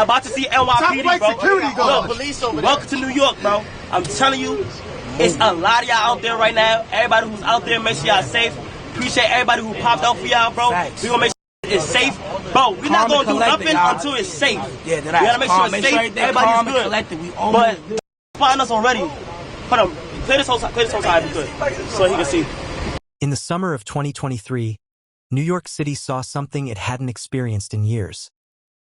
About to see NYPD, bro. Security guards. Look, police over there. Welcome to New York, bro. I'm telling you, it's a lot of y'all out there right now. Everybody who's out there, make sure y'all safe. Appreciate everybody who popped out for y'all, bro. We gonna make sure it's safe. Bro, we're not gonna do nothing until it's safe. Yeah, we gotta make sure it's safe. Everybody's good. But find us already. Hold on. Play this whole side if you could, so he can see. In the summer of 2023, New York City saw something it hadn't experienced in years.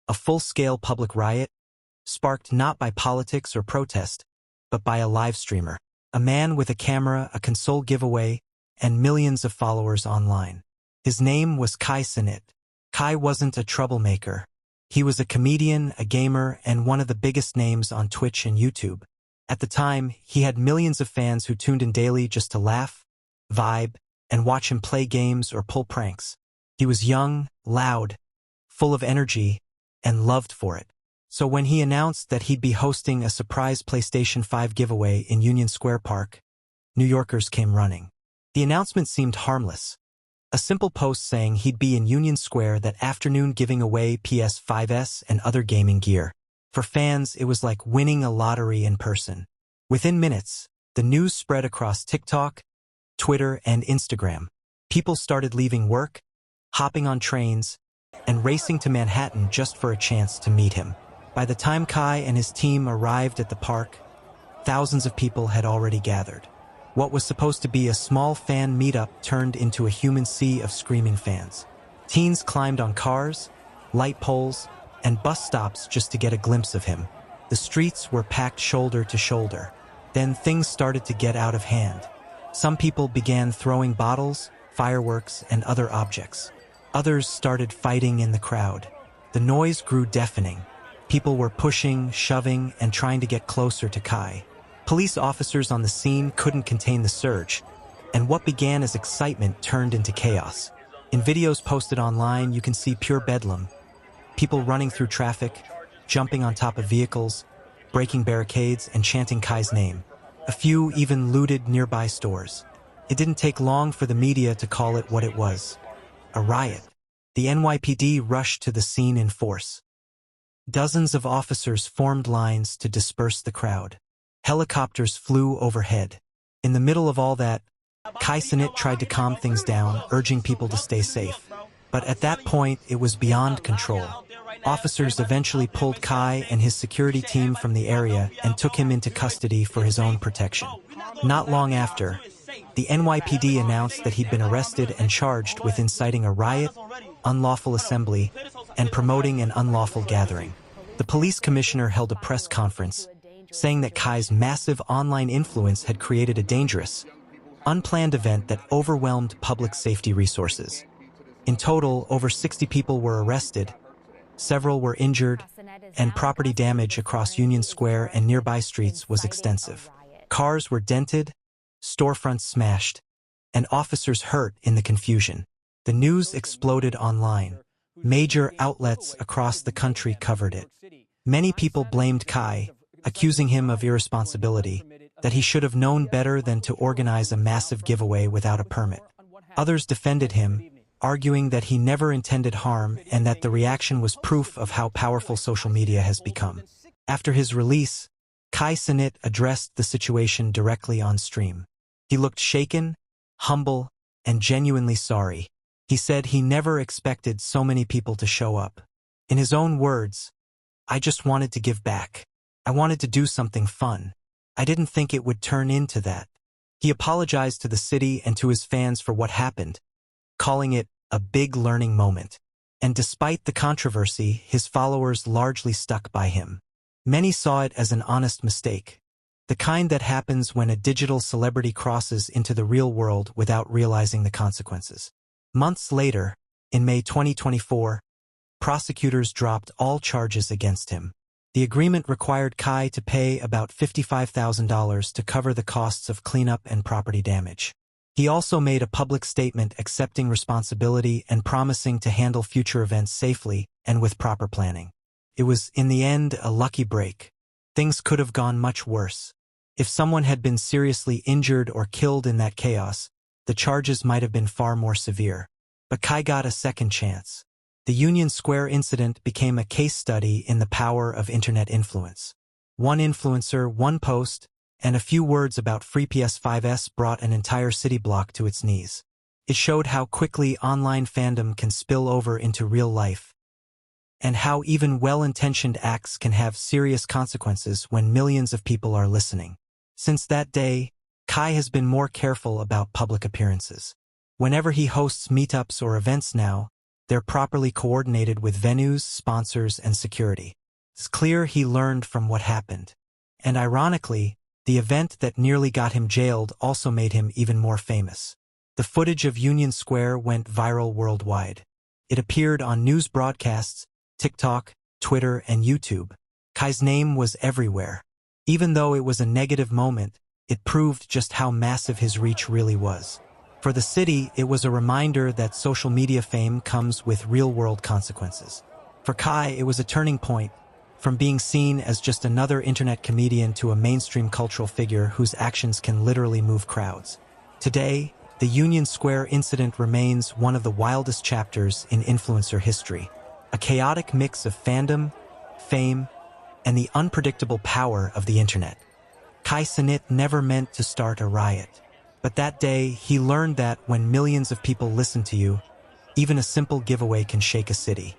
A full-scale public riot, sparked not by politics or protest, but by a live streamer. A man with a camera, a console giveaway, and millions of followers online. His name was Kai Cenat. Kai wasn't a troublemaker. He was a comedian, a gamer, and one of the biggest names on Twitch and YouTube. At the time, he had millions of fans who tuned in daily just to laugh, vibe, and watch him play games or pull pranks. He was young, loud, full of energy, and loved for it. So when he announced that he'd be hosting a surprise PlayStation 5 giveaway in Union Square Park, New Yorkers came running. The announcement seemed harmless. A simple post saying he'd be in Union Square that afternoon giving away PS5s and other gaming gear. For fans, it was like winning a lottery in person. Within minutes, the news spread across TikTok, Twitter, and Instagram. People started leaving work, hopping on trains, and racing to Manhattan just for a chance to meet him. By the time Kai and his team arrived at the park, thousands of people had already gathered. What was supposed to be a small fan meetup turned into a human sea of screaming fans. Teens climbed on cars, light poles, and bus stops just to get a glimpse of him. The streets were packed shoulder to shoulder. Then things started to get out of hand. Some people began throwing bottles, fireworks, and other objects. Others started fighting in the crowd. The noise grew deafening. People were pushing, shoving, and trying to get closer to Kai. Police officers on the scene couldn't contain the surge, and what began as excitement turned into chaos. In videos posted online, you can see pure bedlam. People running through traffic, jumping on top of vehicles, breaking barricades, and chanting Kai's name. A few even looted nearby stores. It didn't take long for the media to call it what it was. A riot. The NYPD rushed to the scene in force. Dozens of officers formed lines to disperse the crowd. Helicopters flew overhead. In the middle of all that, Kai Cenat tried to calm things down, urging people to stay safe. But at that point, it was beyond control. Officers eventually pulled Kai and his security team from the area and took him into custody for his own protection. Not long after, the NYPD announced that he'd been arrested and charged with inciting a riot, unlawful assembly, and promoting an unlawful gathering. The police commissioner held a press conference, saying that Kai's massive online influence had created a dangerous, unplanned event that overwhelmed public safety resources. In total, over 60 people were arrested, several were injured, and property damage across Union Square and nearby streets was extensive. Cars were dented, storefronts smashed, and officers hurt in the confusion. The news exploded online. Major outlets across the country covered it. Many people blamed Kai, accusing him of irresponsibility, that he should have known better than to organize a massive giveaway without a permit. Others defended him, arguing that he never intended harm and that the reaction was proof of how powerful social media has become. After his release, Kai Cenat addressed the situation directly on stream. He looked shaken, humble, and genuinely sorry. He said he never expected so many people to show up. In his own words, "I just wanted to give back. I wanted to do something fun. I didn't think it would turn into that." He apologized to the city and to his fans for what happened, calling it a big learning moment. And despite the controversy, his followers largely stuck by him. Many saw it as an honest mistake, the kind that happens when a digital celebrity crosses into the real world without realizing the consequences. Months later, in May 2024, prosecutors dropped all charges against him. The agreement required Kai to pay about $55,000 to cover the costs of cleanup and property damage. He also made a public statement accepting responsibility and promising to handle future events safely and with proper planning. It was, in the end, a lucky break. Things could have gone much worse. If someone had been seriously injured or killed in that chaos, the charges might have been far more severe. But Kai got a second chance. The Union Square incident became a case study in the power of internet influence. One influencer, one post, and a few words about free PS5s brought an entire city block to its knees. It showed how quickly online fandom can spill over into real life, and how even well-intentioned acts can have serious consequences when millions of people are listening. Since that day, Kai has been more careful about public appearances. Whenever he hosts meetups or events now, they're properly coordinated with venues, sponsors, and security. It's clear he learned from what happened. And ironically, the event that nearly got him jailed also made him even more famous. The footage of Union Square went viral worldwide. It appeared on news broadcasts, TikTok, Twitter, and YouTube. Kai's name was everywhere. Even though it was a negative moment, it proved just how massive his reach really was. For the city, it was a reminder that social media fame comes with real-world consequences. For Kai, it was a turning point, from being seen as just another internet comedian to a mainstream cultural figure whose actions can literally move crowds. Today, the Union Square incident remains one of the wildest chapters in influencer history. A chaotic mix of fandom, fame, and the unpredictable power of the internet. Kai Cenat never meant to start a riot. But that day, he learned that when millions of people listen to you, even a simple giveaway can shake a city.